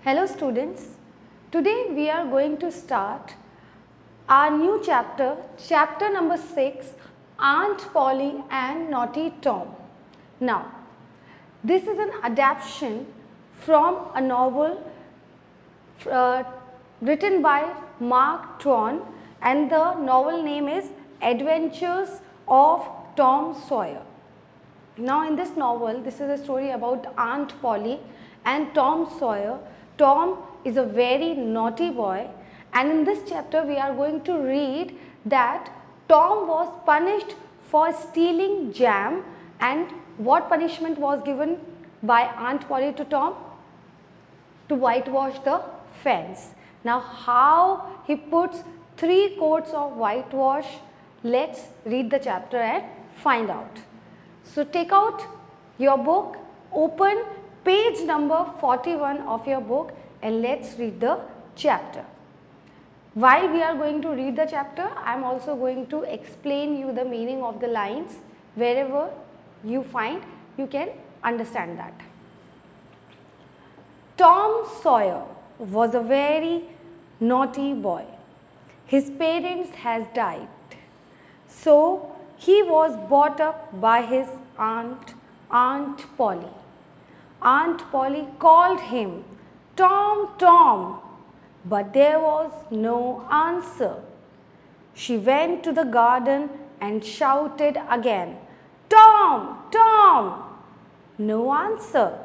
Hello students, today we are going to start our new chapter, chapter number 6, Aunt Polly and Naughty Tom. Now, this is an adaptation from a novel written by Mark Twain, and the novel name is Adventures of Tom Sawyer. Now in this novel, this is a story about Aunt Polly and Tom Sawyer. Tom is a very naughty boy, and in this chapter we are going to read that Tom was punished for stealing jam, and what punishment was given by Aunt Polly to Tom? To whitewash the fence. Now how he puts 3 coats of whitewash, let's read the chapter and find out. So take out your book, open page number 41 of your book, and let's read the chapter. While we are going to read the chapter, I am also going to explain you the meaning of the lines. Wherever you find, you can understand that. Tom Sawyer was a very naughty boy. His parents has died, so he was brought up by his Aunt Polly. Aunt Polly called him Tom, Tom, but there was no answer. She went to the garden and shouted again, Tom, Tom, no answer.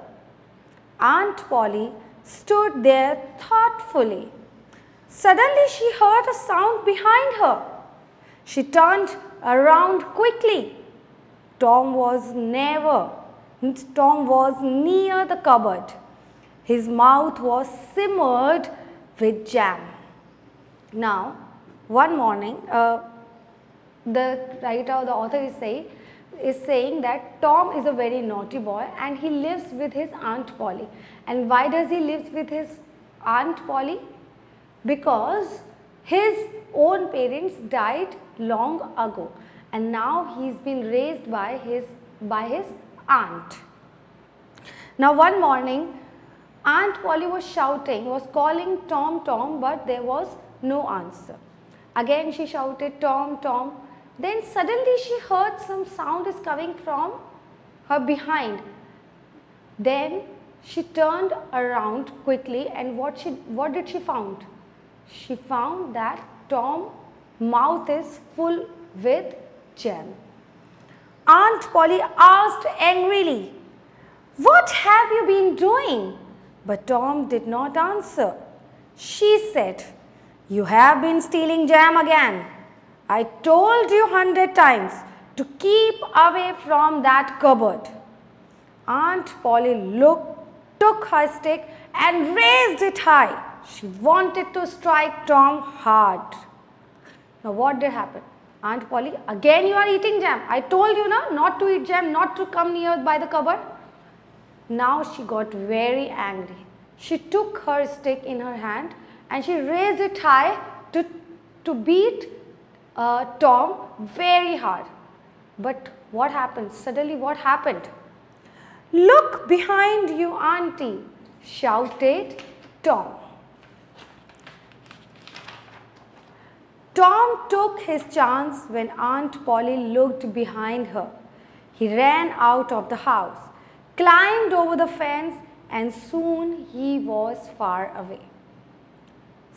Aunt Polly stood there thoughtfully. Suddenly she heard a sound behind her. She turned around quickly. Tom was near the cupboard. His mouth was simmered with jam. Now, one morning, the author is saying that Tom is a very naughty boy and he lives with his Aunt Polly. And why does he live with his Aunt Polly? Because his own parents died long ago, and now he's been raised by his aunt. Now one morning, Aunt Polly was calling Tom, Tom, but there was no answer. Again she shouted Tom, Tom. Then suddenly she heard some sound is coming from her behind. Then she turned around quickly, and what did she found? She found that Tom's mouth is full with jam. Aunt Polly asked angrily, "What have you been doing?" But Tom did not answer. She said, "You have been stealing jam again. I told you 100 times to keep away from that cupboard." Aunt Polly took her stick and raised it high. She wanted to strike Tom hard. Now what did happen? Aunt Polly, again you are eating jam. I told you not to eat jam, not to come near by the cupboard. Now she got very angry. She took her stick in her hand and she raised it high to beat Tom very hard. But what happened? Suddenly what happened? "Look behind you, auntie," shouted Tom. Tom took his chance when Aunt Polly looked behind her. He ran out of the house, climbed over the fence, and soon he was far away.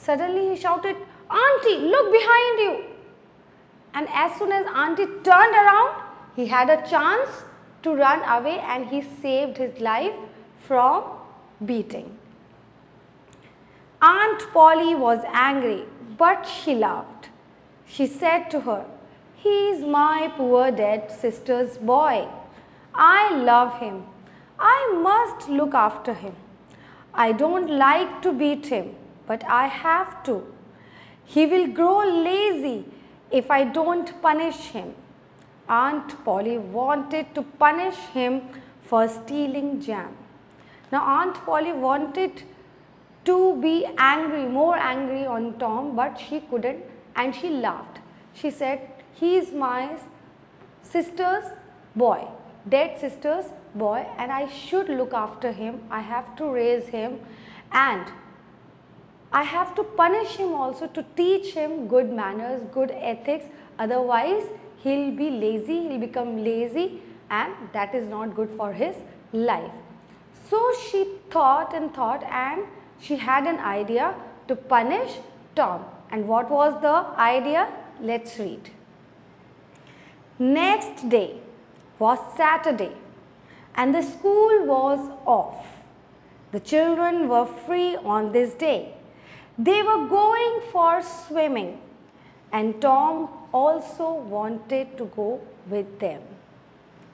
Suddenly he shouted, "Auntie, look behind you." And as soon as Auntie turned around, he had a chance to run away, and he saved his life from beating. Aunt Polly was angry, but she laughed. She said to her, "He is my poor dead sister's boy. I love him. I must look after him. I don't like to beat him, but I have to. He will grow lazy if I don't punish him." Aunt Polly wanted to punish him for stealing jam. Now Aunt Polly wanted to be angry, more angry on Tom, but she couldn't, and she laughed. She said, "He is my sister's boy, dead sister's boy, and I should look after him. I have to raise him, and I have to punish him also to teach him good manners, good ethics, otherwise he'll be lazy, he'll become lazy, and that is not good for his life. So she thought and thought, and she had an idea to punish Tom. And what was the idea? Let's read. Next day was Saturday and the school was off. The children were free on this day. They were going for swimming, and Tom also wanted to go with them.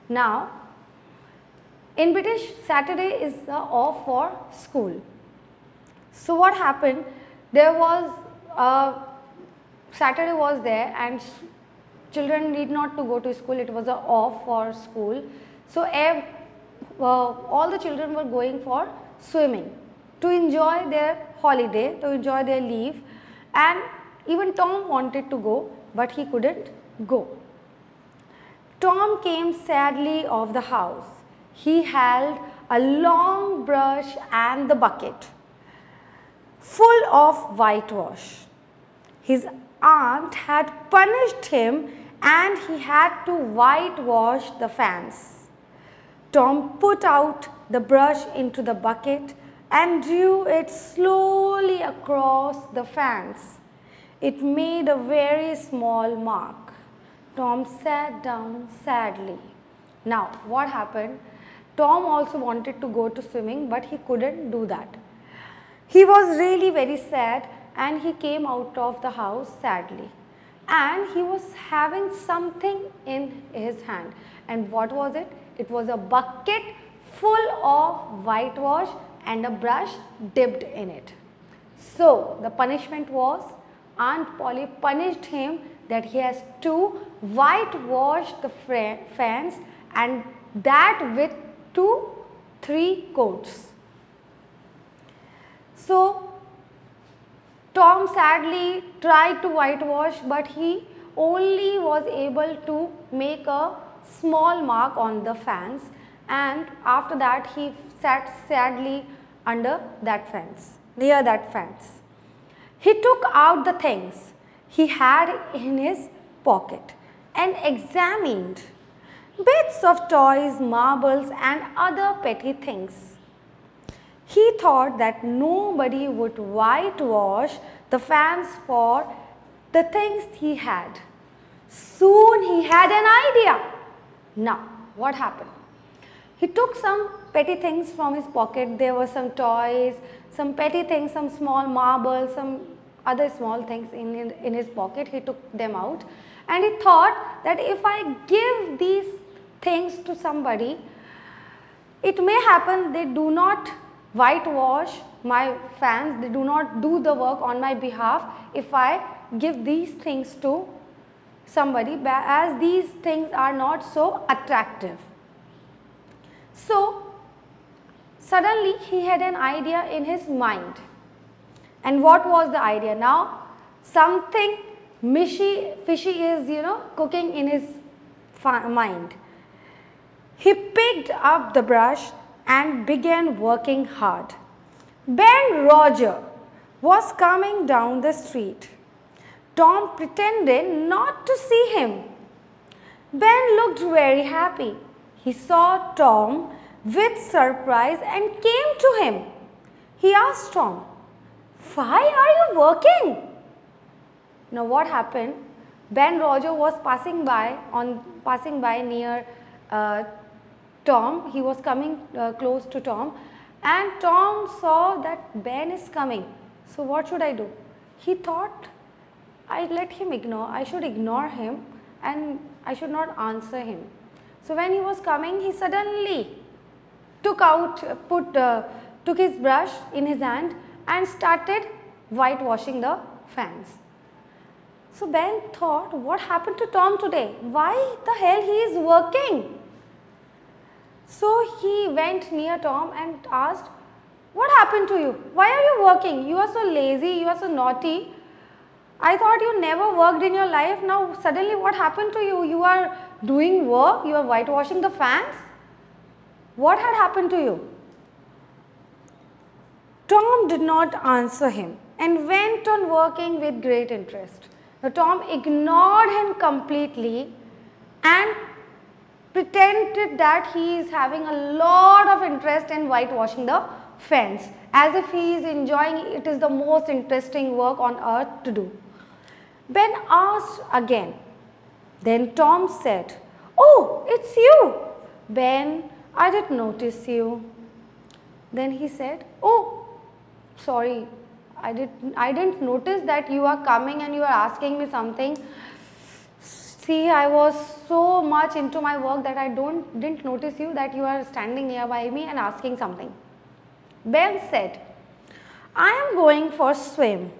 Now, in British, Saturday is the off for school. So what happened? There was Saturday was there, and children need not to go to school. It was a off for school. So all the children were going for swimming to enjoy their holiday, to enjoy their leave, and even Tom wanted to go, but he couldn't go. Tom came sadly off the house. He held a long brush and the bucket full of whitewash. His aunt had punished him and he had to whitewash the fans. Tom put out the brush into the bucket and drew it slowly across the fans. It made a very small mark. Tom sat down sadly. Now, what happened? Tom also wanted to go to swimming, but he couldn't do that. He was really very sad, and he came out of the house sadly. And he was having something in his hand. And what was it? It was a bucket full of whitewash and a brush dipped in it. So, the punishment was, Aunt Polly punished him that he has to whitewash the fans, and that with 2-3 coats. So, Tom sadly tried to whitewash, but he only was able to make a small mark on the fans, and after that he sat sadly under that fence, near that fence. He took out the things he had in his pocket and examined bits of toys, marbles and other petty things. He thought that nobody would whitewash the fans for the things he had. Soon he had an idea. Now, what happened? He took some petty things from his pocket. There were some toys, some petty things, some small marbles, some other small things in his pocket. He took them out, and he thought that if I give these things to somebody, it may happen they do not whitewash my fans, they do not do the work on my behalf if I give these things to somebody, as these things are not so attractive. So, suddenly he had an idea in his mind. And what was the idea? Now, something fishy is, cooking in his mind. He picked up the brush and began working hard. Ben Roger was coming down the street. Tom pretended not to see him. Ben looked very happy. He saw Tom with surprise and came to him. He asked Tom, "Why are you working?" Now what happened? Ben Roger was passing by near Tom. He was coming close to Tom, and Tom saw that Ben is coming. So what should I do? He thought, I should ignore him and I should not answer him. So when he was coming, he suddenly took his brush in his hand and started whitewashing the fans. So Ben thought, what happened to Tom today? Why the hell he is working? So he went near Tom and asked, what happened to you? Why are you working? You are so lazy, you are so naughty. I thought you never worked in your life. Now suddenly what happened to you? You are doing work, you are whitewashing the fans. What had happened to you? Tom did not answer him and went on working with great interest. Now, Tom ignored him completely and pretended that he is having a lot of interest in whitewashing the fence, as if he is enjoying it. Is the most interesting work on earth to do. Ben asked again. Then Tom said, "Oh, it's you." "Ben, I didn't notice you." Then he said, "Oh, sorry, I didn't notice that you are coming and you are asking me something. See, I was so much into my work that I didn't notice you, that you are standing nearby me and asking something." Ben said, "I am going for a swim.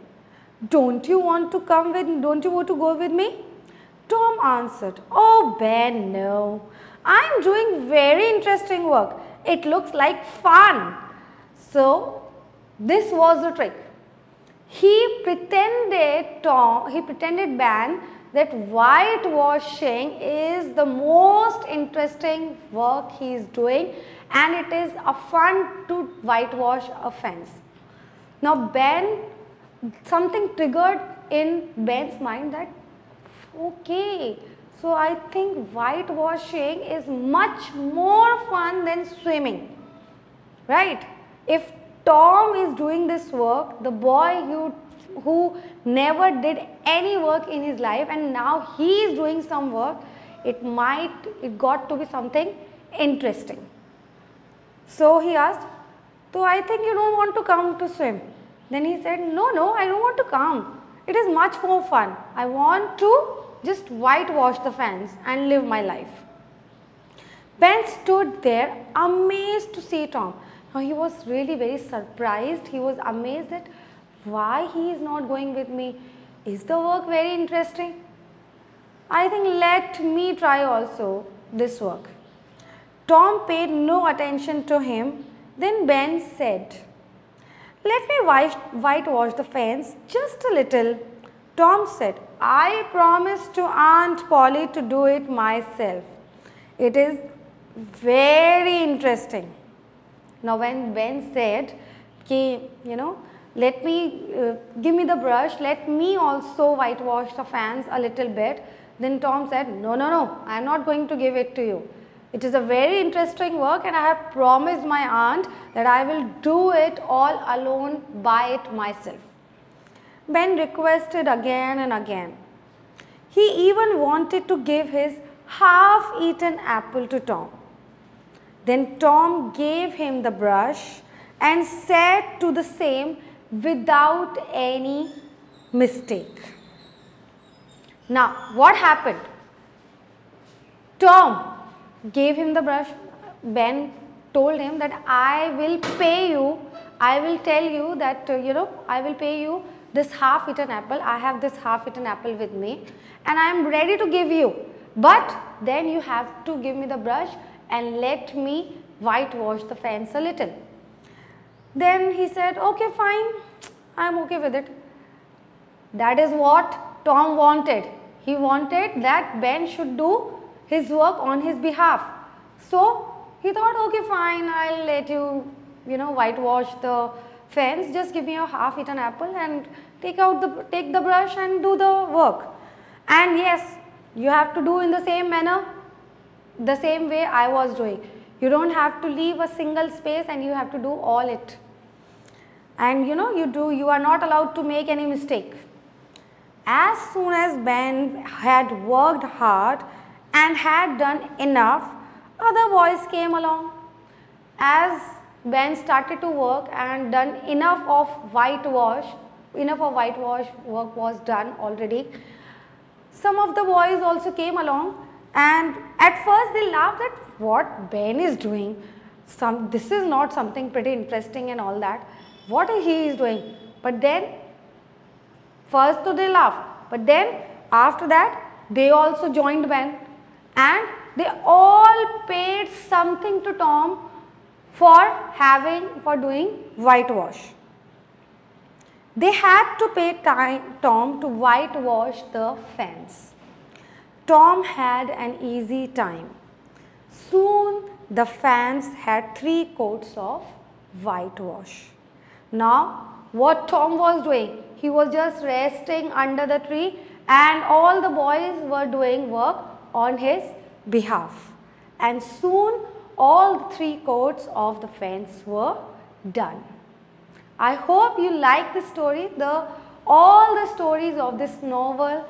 Don't you want to go with me?" Tom answered, "Oh, Ben, no. I am doing very interesting work. It looks like fun." So, this was the trick. He pretended Ben that whitewashing is the most interesting work he is doing, and it is a fun to whitewash a fence. Now, something triggered in Ben's mind that, okay, so I think whitewashing is much more fun than swimming, right? If Tom is doing this work, the boy who never did any work in his life, and now he is doing some work, it got to be something interesting. So he asked, "So I think you don't want to come to swim." Then he said, No, I don't want to come. It is much more fun. I want to just whitewash the fence and live my life." Ben stood there amazed to see Tom. Now he was really very surprised. He was amazed at why he is not going with me. Is the work very interesting? I think let me try also this work. Tom paid no attention to him. Then Ben said, "Let me whitewash the fence just a little." Tom said, "I promised to Aunt Polly to do it myself. It is very interesting." Now, when Ben said, "Let me, give me the brush, let me also whitewash the fence a little bit," then Tom said, No, I am not going to give it to you. It is a very interesting work, and I have promised my aunt that I will do it all alone by it myself. Ben requested again and again. He even wanted to give his half-eaten apple to Tom. Then Tom gave him the brush and said to the same without any mistake. Now, what happened? Tom gave him the brush. Ben told him that I will pay you, I will tell you that, I will pay you this half-eaten apple. I have this half-eaten apple with me and I am ready to give you. But then you have to give me the brush and let me whitewash the fence a little. Then he said, "Okay, fine, I am okay with it." That is what Tom wanted. He wanted that Ben should do his work on his behalf. So he thought, "Okay, fine, I'll let you, whitewash the fence. Just give me a half-eaten apple and take the brush and do the work." And yes, you have to do in the same manner, the same way I was doing. You don't have to leave a single space and you have to do all it. And you are not allowed to make any mistake. As soon as Ben had worked hard and had done enough, other boys came along. As Ben started to work and done enough of whitewash work was done already, some of the boys also came along, and at first they laughed at what Ben is doing. This is not something pretty interesting and all that. What he is doing? But then first they laughed, but then after that they also joined Ben, and they all paid something to Tom for doing whitewash. They had to pay Tom to whitewash the fence. Tom had an easy time. Soon the fence had 3 coats of whitewash. Now, what Tom was doing? He was just resting under the tree and all the boys were doing work on his behalf. And soon all 3 courts of the fence were done. I hope you like this story. All the stories of this novel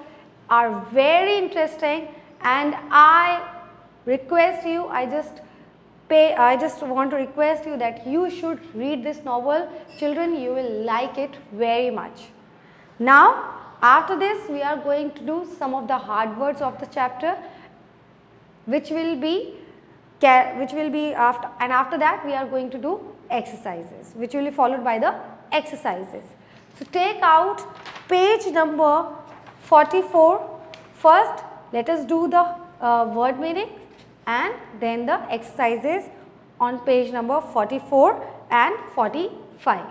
are very interesting, and I request you, I just want to request you that you should read this novel. Children, you will like it very much. Now, after this, we are going to do some of the hard words of the chapter, which will be after that we are going to do exercises, which will be followed by the exercises. So, take out page number 44. First, let us do the word meaning and then the exercises on page number 44 and 45.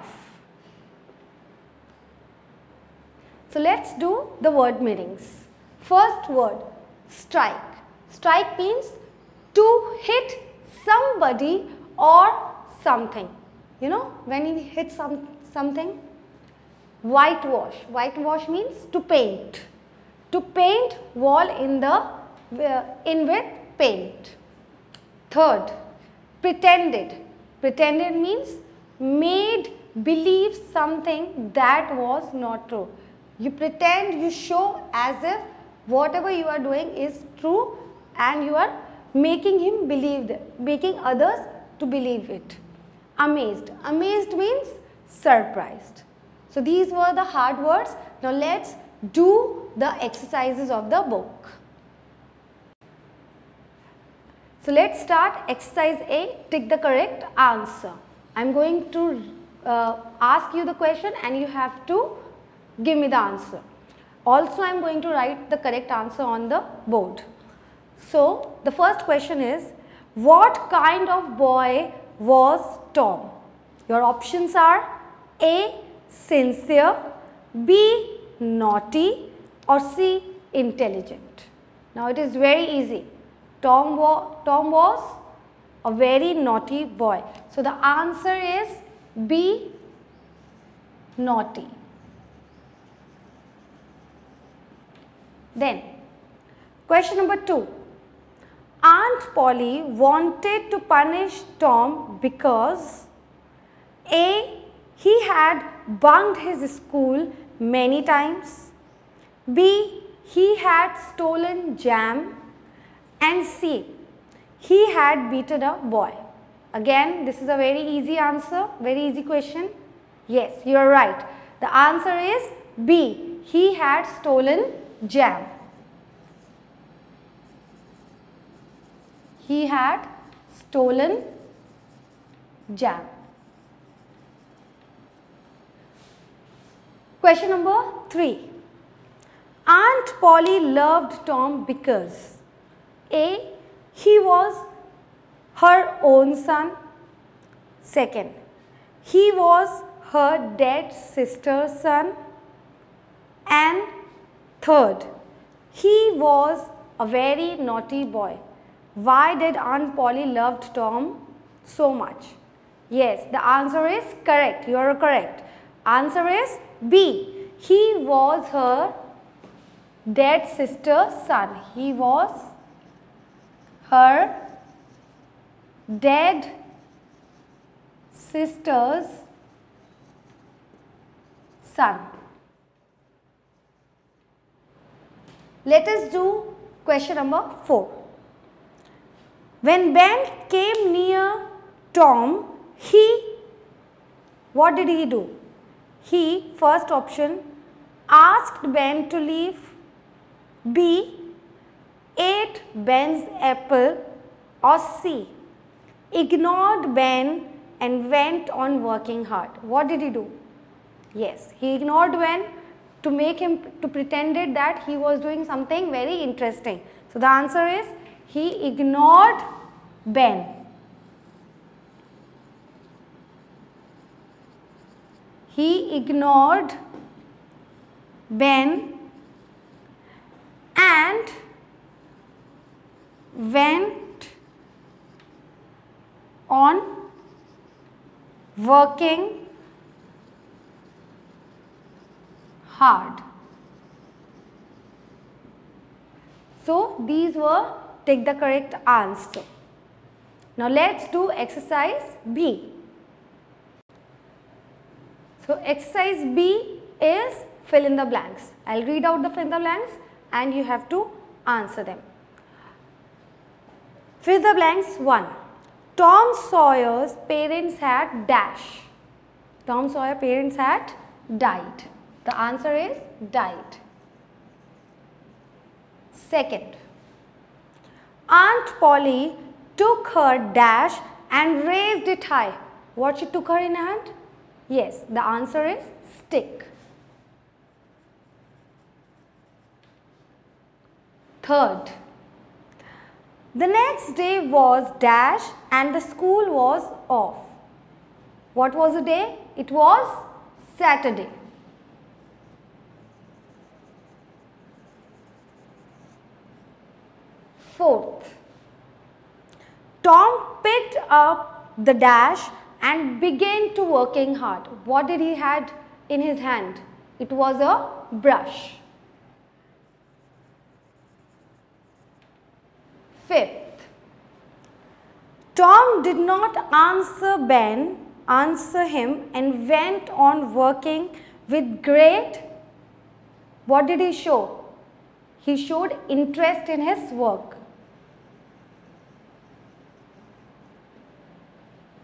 So, let us do the word meanings. First word, strike. Strike means to hit somebody or something. You know, when you hit something. Whitewash. Whitewash means to paint. To paint wall in with paint. Third, pretended. Pretended means made believe something that was not true. You pretend, you show as if whatever you are doing is true and you are making him believe it, making others to believe it. Amazed. Amazed means surprised. So, these were the hard words. Now, let us do the exercises of the book. So, let us start exercise A, tick the correct answer. I am going to ask you the question and you have to give me the answer. Also, I am going to write the correct answer on the board. So, the first question is, what kind of boy was Tom? Your options are A, sincere, B, naughty, or C, intelligent. Now, it is very easy. Tom was a very naughty boy. So, the answer is B, naughty. Then, question number 2. Aunt Polly wanted to punish Tom because A, he had bunked his school many times, B, he had stolen jam, and C, he had beaten a boy. Again, this is a very easy answer, very easy question. Yes, you are right. The answer is B, he had stolen jam. He had stolen jam. Question number 3. Aunt Polly loved Tom because A, he was her own son. Second, he was her dead sister's son. And third, he was a very naughty boy. Why did Aunt Polly loved Tom so much? Yes, the answer is correct. You are correct. Answer is B. He was her dead sister's son. He was her dead sister's son. Let us do question number 4. When Ben came near Tom, what did he do? He, first option, asked Ben to leave. B, ate Ben's apple. Or C, ignored Ben and went on working hard. What did he do? Yes, he ignored Ben to make him to pretended that he was doing something very interesting. So, the answer is he ignored Ben. He ignored Ben and went on working hard. So these were, take the correct answer. Now let's do exercise B. So exercise B is fill in the blanks. I'll read out the fill in the blanks and you have to answer them. Fill the blanks. 1. Tom Sawyer's parents had dash. Tom Sawyer's parents had died. The answer is died. 2nd. Aunt Polly took her dash and raised it high. What she took her in hand? Yes, the answer is stick. 3rd. The next day was dash and the school was off. What was the day? It was Saturday. 4th. Tom picked up the dash and began to working hard. What did he had in his hand? It was a brush. 5th. Tom did not answer him and went on working with great, what did he show? He showed interest in his work.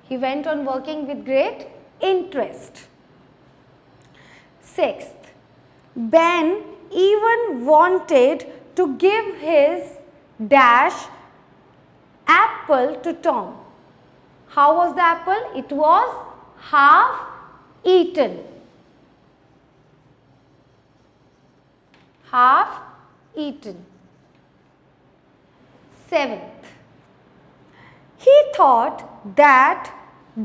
He went on working with great interest. 6th. Ben even wanted to give his dash apple to Tom. How was the apple? It was half eaten. Half eaten. 7th. He thought that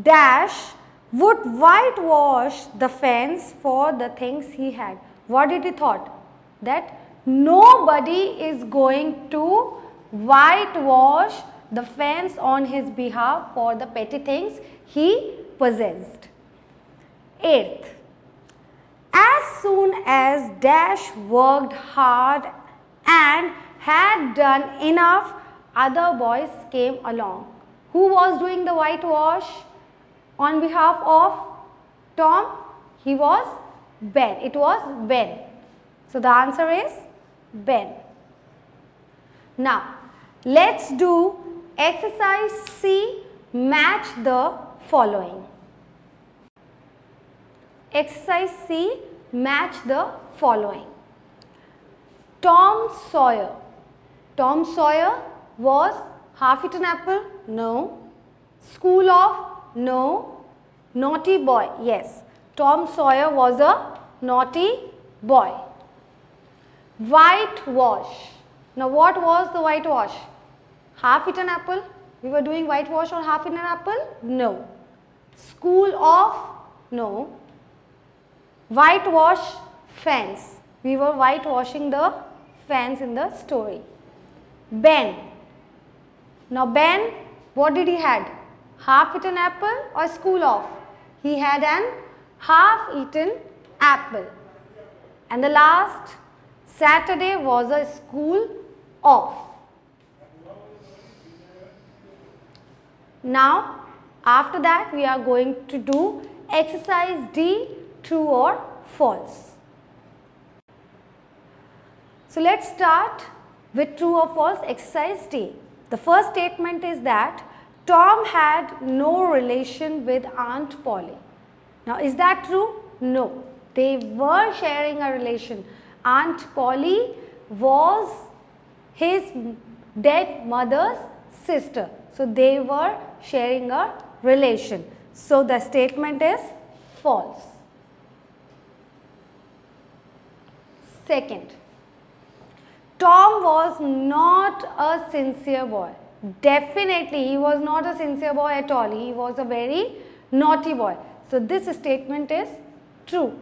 dash would whitewash the fence for the things he had. What did he thought? That nobody is going to whitewash the fence on his behalf for the petty things he possessed. 8th. As soon as Dash worked hard and had done enough, other boys came along. Who was doing the whitewash on behalf of Tom? He was Ben. It was Ben. So the answer is Ben. Now let's do exercise C, match the following. Exercise C, match the following. Tom Sawyer. Tom Sawyer was half-eaten apple? No. School of? No. Naughty boy? Yes. Tom Sawyer was a naughty boy. Whitewash. Now what was the whitewash? Half-eaten apple? We were doing whitewash on half-eaten apple? No. School of? No. Whitewash fence. We were whitewashing the fence in the story. Ben. Now Ben, what did he had? Half-eaten apple or school of? He had an half-eaten apple. And the last, Saturday was a school off. Now after that we are going to do exercise D, true or false. So let's start with true or false exercise D. The first statement is that Tom had no relation with Aunt Polly. Now is that true? No. They were sharing a relation. Aunt Polly was his dead mother's sister. So they were sharing a relation. So the statement is false. Second, Tom was not a sincere boy. Definitely he was not a sincere boy at all. He was a very naughty boy. So this statement is true.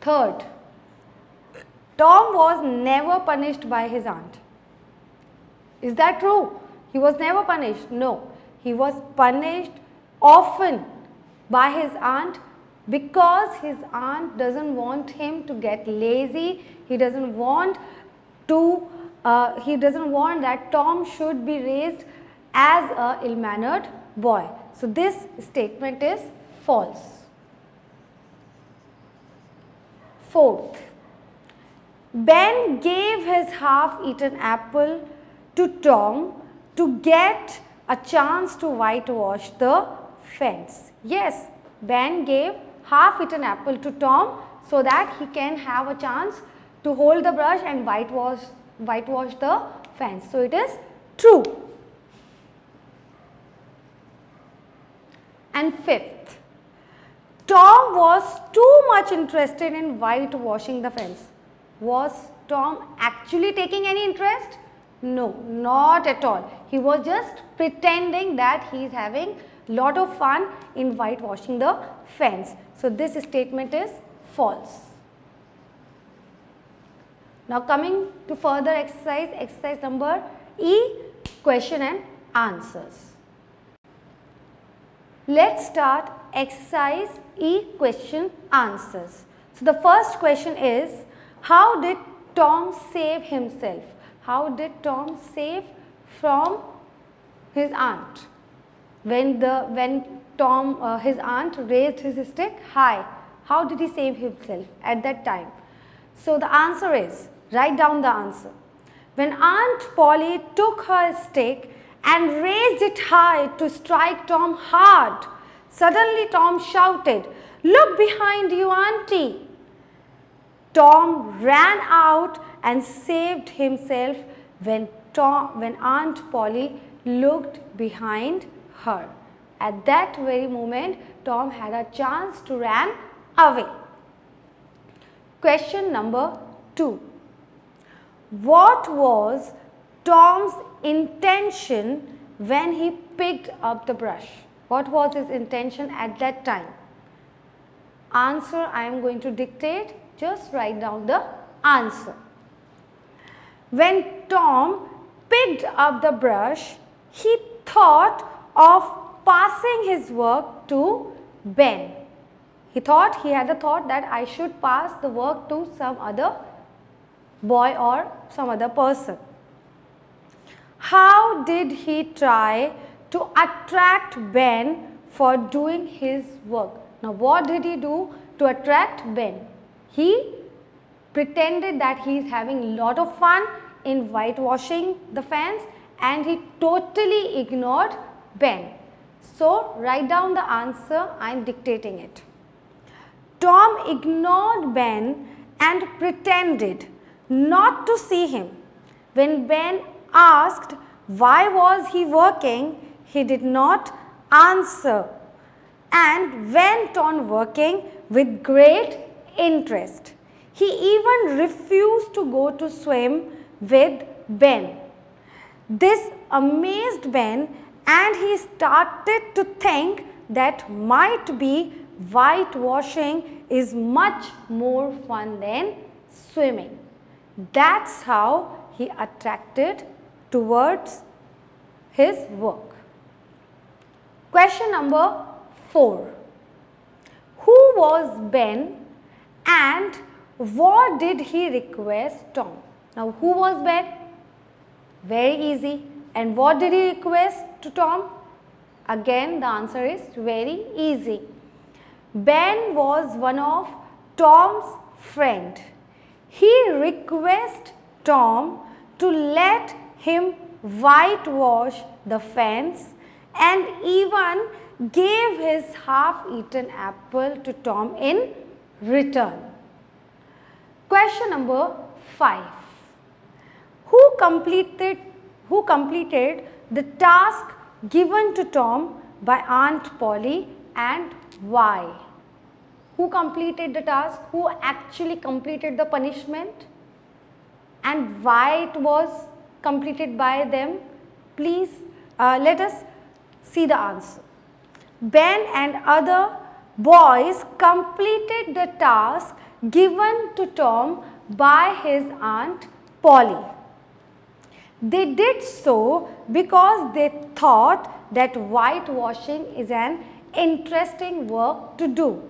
Third, Tom was never punished by his aunt. Is that true? He was never punished. No, he was punished often by his aunt because his aunt doesn't want him to get lazy. He doesn't want to he doesn't want that Tom should be raised as a ill-mannered boy. So this statement is false. Fourth, Ben gave his half-eaten apple to Tom to get a chance to whitewash the fence. Yes, Ben gave half-eaten apple to Tom so that he can have a chance to hold the brush and whitewash the fence. So it is true. And fifth, Tom was too much interested in whitewashing the fence. Was Tom actually taking any interest? No, not at all. He was just pretending that he is having lot of fun in whitewashing the fence. So this statement is false. Now coming to further exercise, exercise number E, question and answers. Let's start exercise E, question answers. So the first question is, how did Tom save himself? How did Tom save from his aunt? When Tom, his aunt raised his stick high, how did he save himself at that time? So the answer is, write down the answer. When Aunt Polly took her stick and raised it high to strike Tom hard, suddenly Tom shouted, "Look behind you, Auntie!" Tom ran out and saved himself when Aunt Polly looked behind her. At that very moment, Tom had a chance to run away. Question number 2. What was Tom's intention when he picked up the brush? What was his intention at that time? Answer I am going to dictate. Just write down the answer. When Tom picked up the brush, he thought of passing his work to Ben. He had a thought that I should pass the work to some other boy or some other person. How did he try to attract Ben for doing his work? Now what did he do to attract Ben? He pretended that he is having a lot of fun in whitewashing the fence and he totally ignored Ben. So write down the answer, I am dictating it. Tom ignored Ben and pretended not to see him. When Ben asked why was he working, he did not answer and went on working with great interest. He even refused to go to swim with Ben. This amazed Ben and he started to think that might be whitewashing is much more fun than swimming. That's how he attracted towards his work. Question number 4. Who was Ben and what did he request Tom? Now who was Ben? Very easy. And what did he request to Tom? Again the answer is very easy. Ben was one of Tom's friend. He requested Tom to let him whitewash the fence and even gave his half-eaten apple to Tom in return. Question number 5. Who completed the task given to Tom by Aunt Polly and why? Who completed the task? Who actually completed the punishment? And why it was completed by them? Please let us see the answer. Ben and other boys completed the task given to Tom by his Aunt Polly. They did so because they thought that whitewashing is an interesting work to do.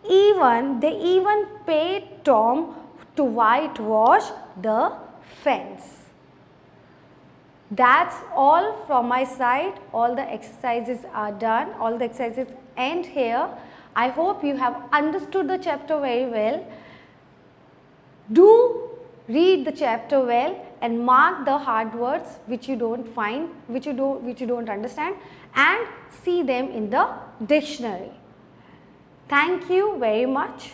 They even paid Tom to whitewash the fence. That's all from my side. All the exercises are done. All the exercises end here. I hope you have understood the chapter very well. Do read the chapter well and mark the hard words which you don't find, which you don't understand, and see them in the dictionary. Thank you very much.